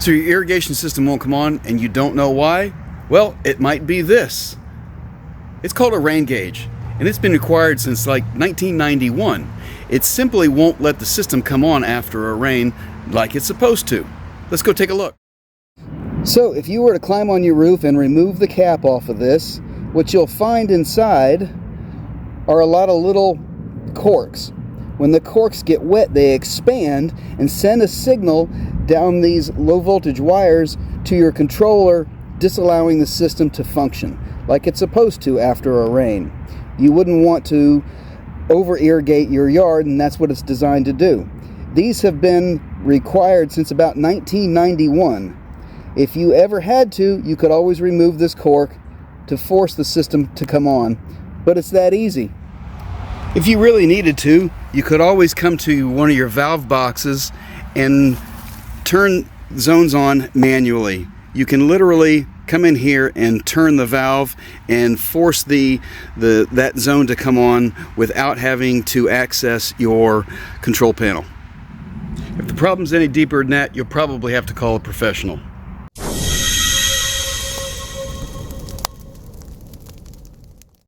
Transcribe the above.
So your irrigation system won't come on and you don't know why? Well, it might be this. It's called a rain gauge, and it's been required since like 1991. It simply won't let the system come on after a rain like it's supposed to. Let's go take a look. So if you were to climb on your roof and remove the cap off of this, what you'll find inside are a lot of little corks. When the corks get wet, they expand and send a signal down these low voltage wires to your controller, disallowing the system to function like it's supposed to after a rain. You wouldn't want to over irrigate your yard, and that's what it's designed to do. These have been required since about 1991. If you ever had to, you could always remove this cork to force the system to come on, but it's that easy. If you really needed to, you could always come to one of your valve boxes and turn zones on manually. You can literally come in here and turn the valve and force that zone to come on without having to access your control panel. If the problem's any deeper than that, you'll probably have to call a professional.